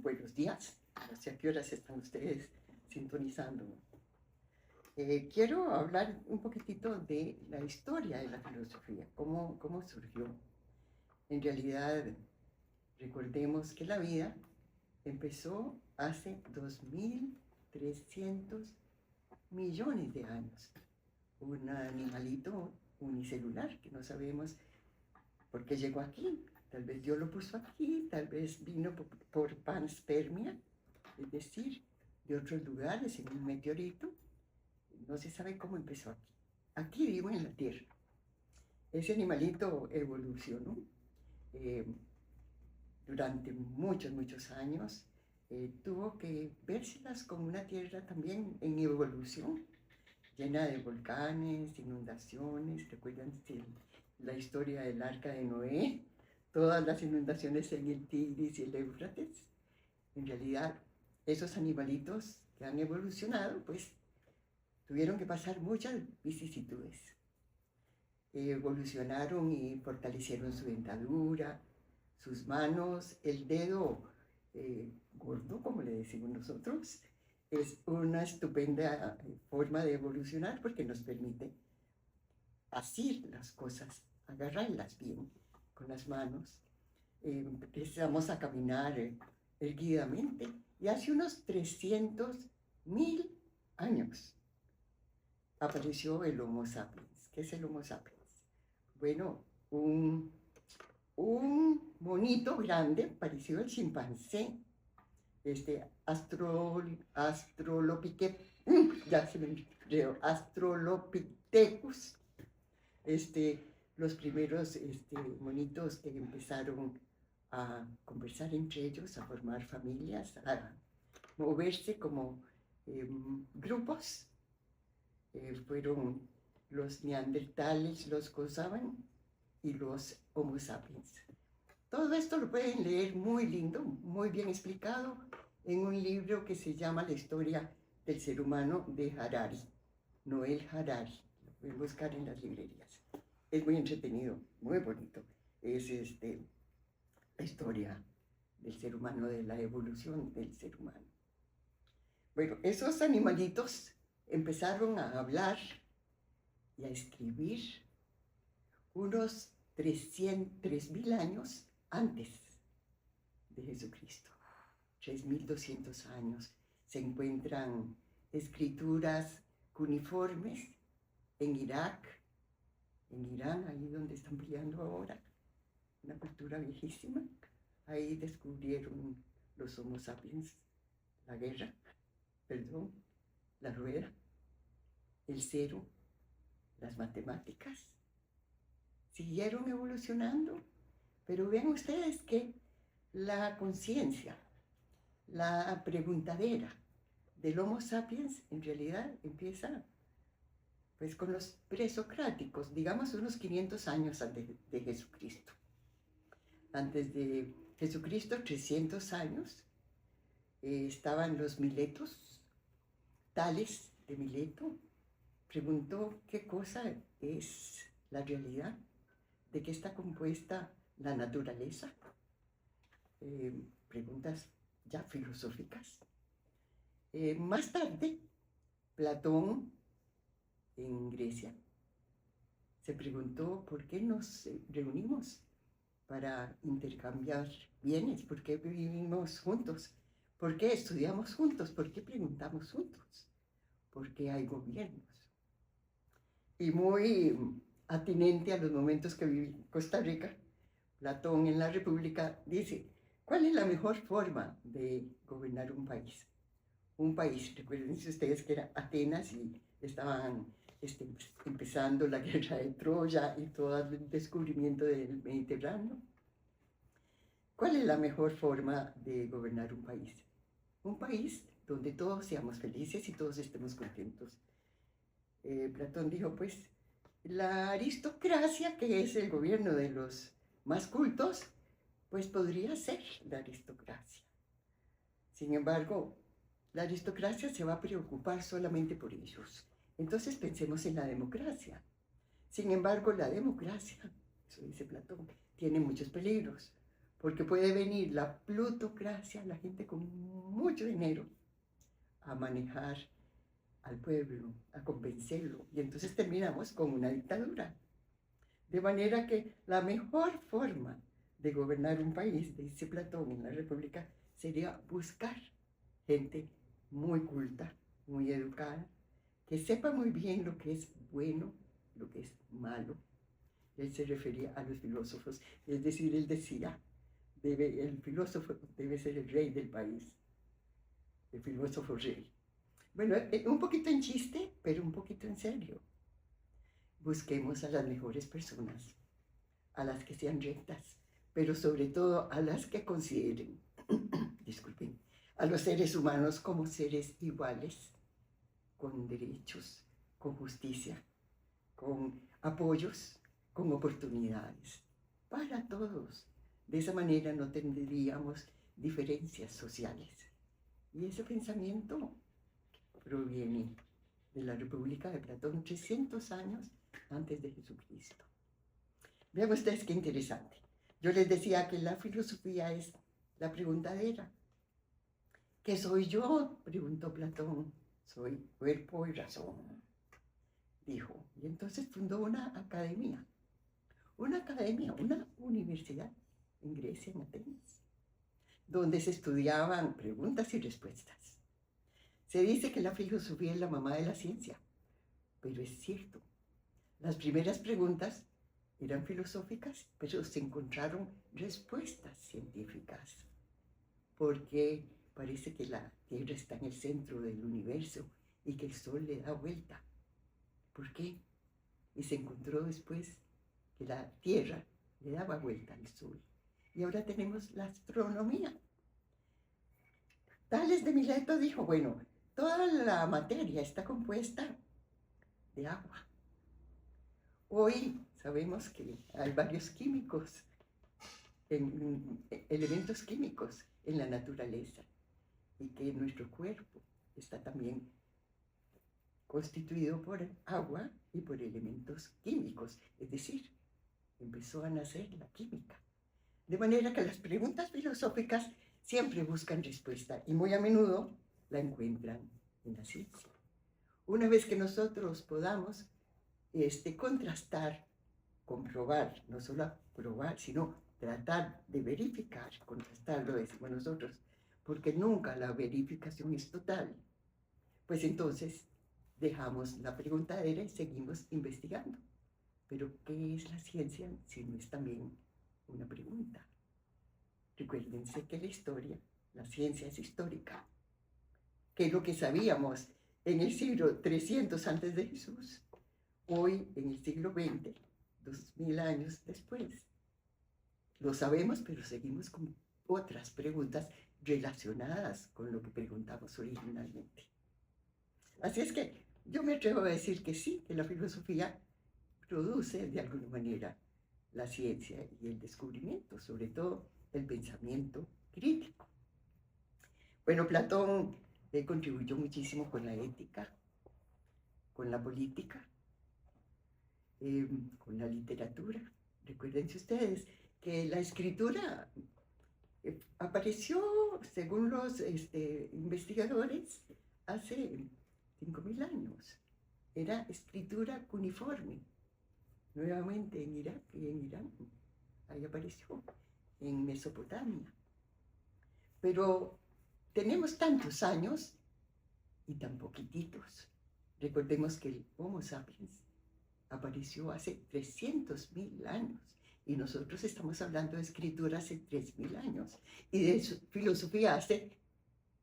Buenos días. No sé a qué horas están ustedes sintonizando. Quiero hablar un poquitito de la historia de la filosofía, cómo surgió. En realidad, recordemos que la vida empezó hace 2.300 millones de años. Un animalito unicelular que no sabemos por qué llegó aquí. Tal vez Dios lo puso aquí, tal vez vino por panspermia, es decir, de otros lugares en un meteorito. No se sabe cómo empezó aquí. Aquí vivo en la Tierra. Ese animalito evolucionó eh, durante muchos años. Tuvo que vérselas como una Tierra también en evolución, llena de volcanes, inundaciones. ¿Recuerdan la historia del Arca de Noé? Todas las inundaciones en el Tigris y el Éufrates. En realidad, esos animalitos que han evolucionado, pues, tuvieron que pasar muchas vicisitudes. Evolucionaron y fortalecieron su dentadura, sus manos, el dedo gordo, como le decimos nosotros, es una estupenda forma de evolucionar porque nos permite asir las cosas, agarrarlas bien con las manos. Empezamos a caminar erguidamente y hace unos 300.000 años apareció el Homo sapiens. ¿Qué es el Homo sapiens? Bueno, un monito grande, parecido al chimpancé, Australopithecus, los primeros monitos que empezaron a conversar entre ellos, a formar familias, a moverse como grupos, fueron los neandertales, los que usaban, y los Homo sapiens. Todo esto lo pueden leer muy lindo, muy bien explicado, en un libro que se llama La historia del ser humano de Harari, Noel Harari. Lo pueden buscar en las librerías. Es muy entretenido, muy bonito. Es la historia del ser humano, de la evolución del ser humano. Bueno, esos animalitos empezaron a hablar y a escribir unos 3.000 años antes de Jesucristo. 3.200 años. Se encuentran escrituras cuneiformes en Irak, en Irán, ahí donde están peleando ahora, una cultura viejísima. Ahí descubrieron los Homo sapiens, la guerra, la rueda, el cero, las matemáticas. Siguieron evolucionando, pero vean ustedes que la conciencia, la preguntadera del Homo sapiens en realidad empieza pues con los presocráticos, digamos unos 500 años antes de Jesucristo. Antes de Jesucristo, 300 años, estaban los Miletos. Tales de Mileto preguntó qué cosa es la realidad, de qué está compuesta la naturaleza. Preguntas ya filosóficas. Más tarde, Platón, en Grecia, se preguntó por qué nos reunimos para intercambiar bienes, por qué vivimos juntos, por qué estudiamos juntos, por qué preguntamos juntos, por qué hay gobiernos. Y muy atinente a los momentos que viví en Costa Rica, Platón en la República dice, ¿cuál es la mejor forma de gobernar un país? Un país, recuerden ustedes que era Atenas y estaban empezando la guerra de Troya y todo el descubrimiento del Mediterráneo. ¿Cuál es la mejor forma de gobernar un país? Un país donde todos seamos felices y todos estemos contentos. Platón dijo, pues, la aristocracia, que es el gobierno de los más cultos, pues podría ser la aristocracia. Sin embargo, la aristocracia se va a preocupar solamente por ellos. Entonces pensemos en la democracia. Sin embargo, la democracia, eso dice Platón, tiene muchos peligros, porque puede venir la plutocracia, la gente con mucho dinero, a manejar al pueblo, a convencerlo, y entonces terminamos con una dictadura. De manera que la mejor forma de gobernar un país, dice Platón en la República, sería buscar gente muy culta, muy educada, que sepa muy bien lo que es bueno, lo que es malo. Él se refería a los filósofos, es decir, él decía, el filósofo debe ser el rey del país, el filósofo rey. Bueno, un poquito en chiste, pero un poquito en serio. Busquemos a las mejores personas, a las que sean rectas, pero sobre todo a las que consideren, disculpen, a los seres humanos como seres iguales, con derechos, con justicia, con apoyos, con oportunidades, para todos. De esa manera no tendríamos diferencias sociales. Y ese pensamiento proviene de la República de Platón 300 años antes de Jesucristo. Vean ustedes qué interesante. Yo les decía que la filosofía es la preguntadera. ¿Qué soy yo?, preguntó Platón. Soy cuerpo y razón, dijo. Y entonces fundó una academia, una universidad en Grecia, en Atenas, donde se estudiaban preguntas y respuestas. Se dice que la filosofía es la mamá de la ciencia, pero es cierto. Las primeras preguntas eran filosóficas, pero se encontraron respuestas científicas, porque parece que la Tierra está en el centro del universo y que el Sol le da vuelta. ¿Por qué? Y se encontró después que la Tierra le daba vuelta al Sol. Y ahora tenemos la astronomía. Tales de Mileto dijo, bueno, toda la materia está compuesta de agua. Hoy sabemos que hay varios químicos, elementos químicos en la naturaleza, y que nuestro cuerpo está también constituido por agua y por elementos químicos, es decir, empezó a nacer la química. De manera que las preguntas filosóficas siempre buscan respuesta y muy a menudo la encuentran en la ciencia. Una vez que nosotros podamos contrastar, comprobar, no solo probar, sino tratar de verificar, contrastar lo decimos nosotros, porque nunca la verificación es total, pues entonces dejamos la preguntadera y seguimos investigando. Pero ¿qué es la ciencia si no es también una pregunta? Recuérdense que la ciencia es histórica, que lo que sabíamos en el siglo 300 antes de Jesús, hoy en el siglo XX, 2000 años después, lo sabemos, pero seguimos con otras preguntas relacionadas con lo que preguntamos originalmente. Así es que yo me atrevo a decir que sí, que la filosofía produce de alguna manera la ciencia y el descubrimiento, sobre todo el pensamiento crítico. Bueno, Platón contribuyó muchísimo con la ética, con la política, con la literatura. Recuérdense ustedes que la escritura apareció, según los investigadores, hace 5.000 años. Era escritura cuneiforme. Nuevamente en Irak y en Irán, ahí apareció, en Mesopotamia. Pero tenemos tantos años y tan poquititos. Recordemos que el Homo sapiens apareció hace 300.000 años y nosotros estamos hablando de escritura hace 3.000 años y de filosofía hace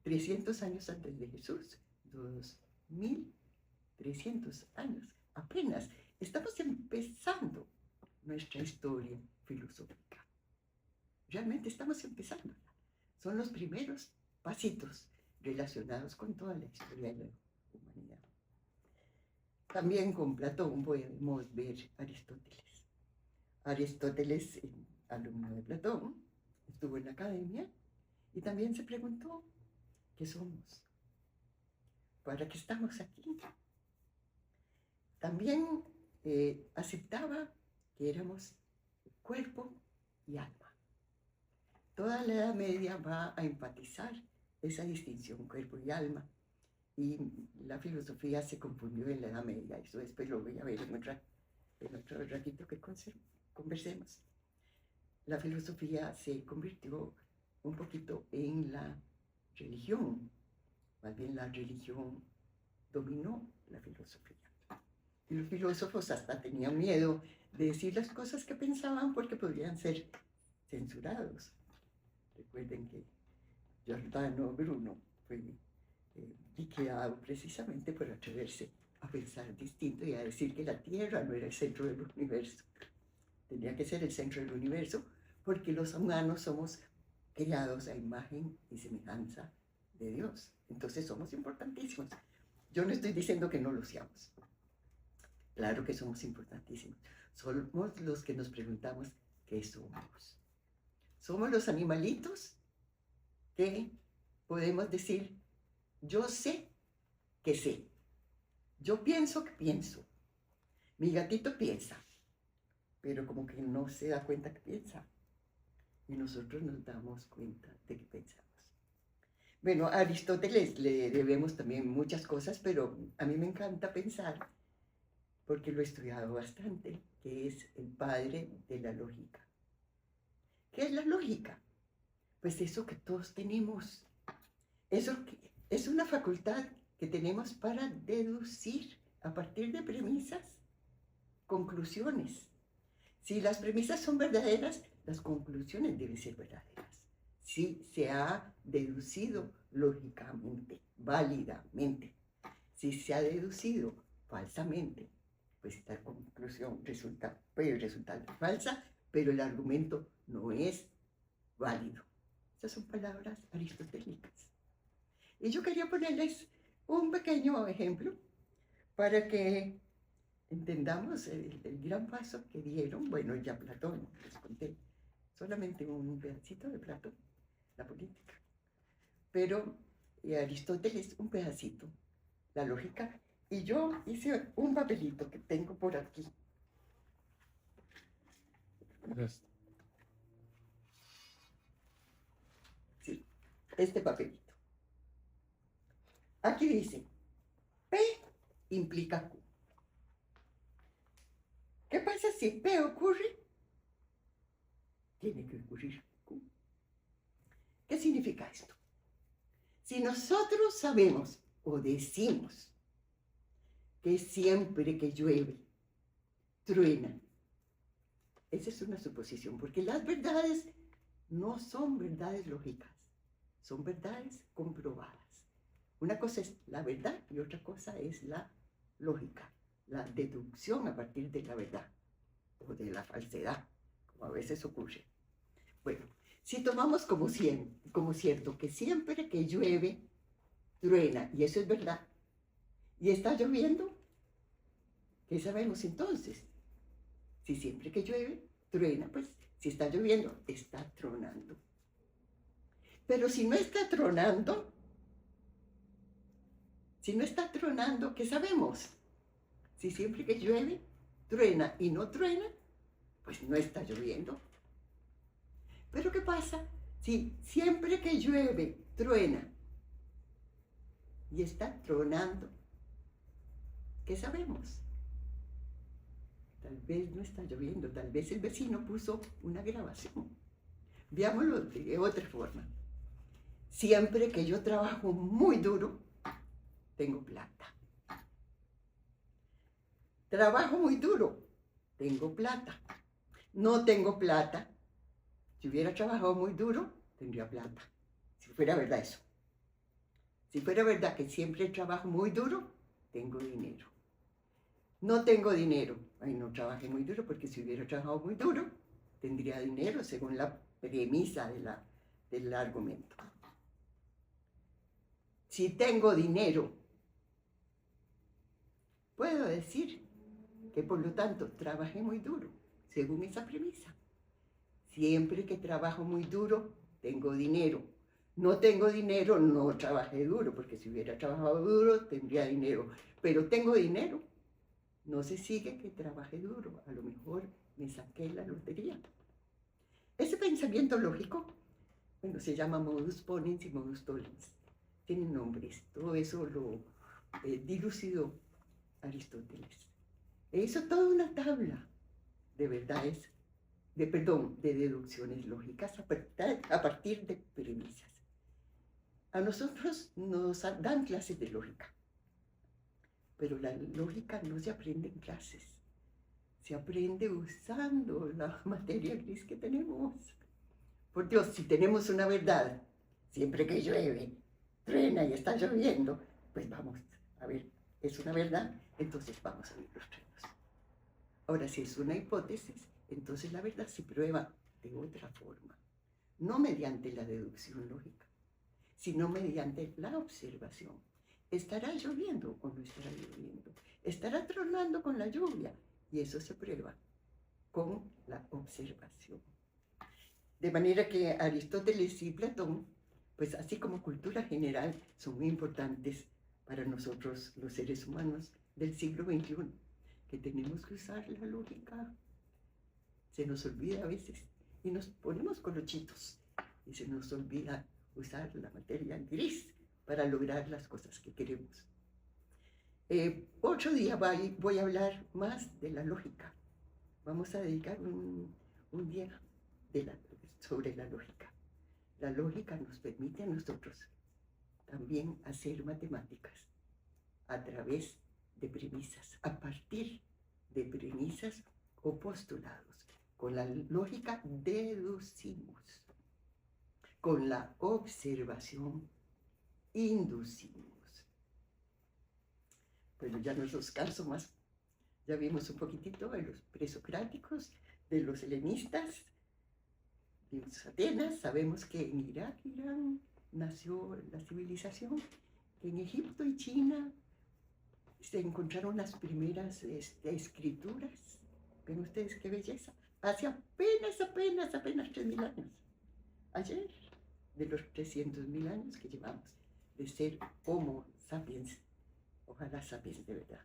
300 años antes de Jesús, 2.300 años apenas. Estamos empezando nuestra historia filosófica. Realmente estamos empezando. Son los primeros pasitos relacionados con toda la historia de la humanidad. También con Platón podemos ver Aristóteles. Aristóteles, alumno de Platón, estuvo en la academia y también se preguntó, ¿qué somos? ¿Para qué estamos aquí? También aceptaba que éramos cuerpo y alma. toda la Edad Media va a enfatizar esa distinción cuerpo y alma. Y la filosofía se confundió en la Edad Media. Eso después lo voy a ver en otro ratito que conversemos. La filosofía se convirtió un poquito en la religión. Más bien la religión dominó la filosofía. Y los filósofos hasta tenían miedo de decir las cosas que pensaban porque podrían ser censurados. Recuerden que Giordano Bruno fue liquidado precisamente por atreverse a pensar distinto y a decir que la Tierra no era el centro del universo. Tenía que ser el centro del universo porque los humanos somos creados a imagen y semejanza de Dios. Entonces somos importantísimos. Yo no estoy diciendo que no lo seamos. Claro que somos importantísimos. Somos los que nos preguntamos qué somos. Somos los animalitos que podemos decir, yo sé que sé. Yo pienso que pienso. Mi gatito piensa, pero como que no se da cuenta que piensa. Y nosotros nos damos cuenta de que pensamos. Bueno, a Aristóteles le debemos también muchas cosas, pero a mí me encanta pensar, porque lo he estudiado bastante, que es el padre de la lógica. ¿Qué es la lógica? Pues eso que todos tenemos. Eso que es una facultad que tenemos para deducir a partir de premisas, conclusiones. Si las premisas son verdaderas, las conclusiones deben ser verdaderas. Si se ha deducido lógicamente, válidamente. Si se ha deducido falsamente, pues esta conclusión puede resultar falsa, pero el argumento no es válido. Esas son palabras aristotélicas. Y yo quería ponerles un pequeño ejemplo para que entendamos el gran paso que dieron. Bueno, ya Platón, les conté solamente un pedacito de Platón, la política. Pero Aristóteles, un pedacito, la lógica. Y yo hice un papelito que tengo por aquí. Sí, este papelito. Aquí dice, P implica Q. ¿Qué pasa si P ocurre? Tiene que ocurrir Q. ¿Qué significa esto? Si nosotros sabemos o decimos que siempre que llueve, truena, esa es una suposición, porque las verdades no son verdades lógicas, son verdades comprobadas. Una cosa es la verdad y otra cosa es la lógica, la deducción a partir de la verdad o de la falsedad, como a veces ocurre. Bueno, si tomamos como cierto que siempre que llueve, truena, y eso es verdad, y está lloviendo, ¿qué sabemos entonces? Si siempre que llueve, truena, pues si está lloviendo, está tronando. Pero si no está tronando, ¿qué sabemos? Si siempre que llueve, truena y no truena, pues no está lloviendo. Pero ¿qué pasa si siempre que llueve, truena y está tronando? ¿Qué sabemos? Tal vez no está lloviendo, tal vez el vecino puso una grabación. Veámoslo de otra forma. Siempre que yo trabajo muy duro, tengo plata. Trabajo muy duro, tengo plata. No tengo plata. Si hubiera trabajado muy duro, tendría plata. Si fuera verdad eso. Si fuera verdad que siempre trabajo muy duro, tengo dinero. No tengo dinero. Ay, no trabajé muy duro porque si hubiera trabajado muy duro, tendría dinero según la premisa del argumento. Si tengo dinero, puedo decir que por lo tanto trabajé muy duro, según esa premisa. Siempre que trabajo muy duro, tengo dinero. No tengo dinero, no trabajé duro, porque si hubiera trabajado duro, tendría dinero. Pero tengo dinero. No se sigue que trabajé duro. A lo mejor me saqué la lotería. Ese pensamiento lógico bueno, se llama modus ponens y modus tollens. Tienen nombres. Todo eso lo dilucidó Aristóteles. E hizo toda una tabla de verdades, de deducciones lógicas a partir de premisas. A nosotros nos dan clases de lógica, pero la lógica no se aprende en clases, se aprende usando la materia gris que tenemos. Por Dios, si tenemos una verdad, siempre que llueve, truena y está lloviendo, pues vamos a ver, es una verdad, entonces vamos a ver los truenos. Ahora, si es una hipótesis, entonces la verdad se prueba de otra forma, no mediante la deducción lógica, sino mediante la observación. ¿Estará lloviendo o no estará lloviendo? ¿Estará tronando con la lluvia? Y eso se prueba con la observación. De manera que Aristóteles y Platón, pues así como cultura general, son muy importantes para nosotros los seres humanos del siglo XXI, que tenemos que usar la lógica. Se nos olvida a veces y nos ponemos colochitos y se nos olvida usar la materia gris para lograr las cosas que queremos. Otro día voy a hablar más de la lógica. Vamos a dedicar un día sobre la lógica. La lógica nos permite a nosotros también hacer matemáticas a través de premisas, a partir de premisas o postulados. Con la lógica deducimos, con la observación inducimos. Bueno, ya no los canso más. Ya vimos un poquitito de los presocráticos, de los helenistas, de los Atenas. Sabemos que en Irak, Irán, nació la civilización. En Egipto y China se encontraron las primeras escrituras. ¿Ven ustedes qué belleza? Hace apenas 3.000 años. Ayer, de los 300.000 años que llevamos de ser Homo sapiens, ojalá sapiens de verdad.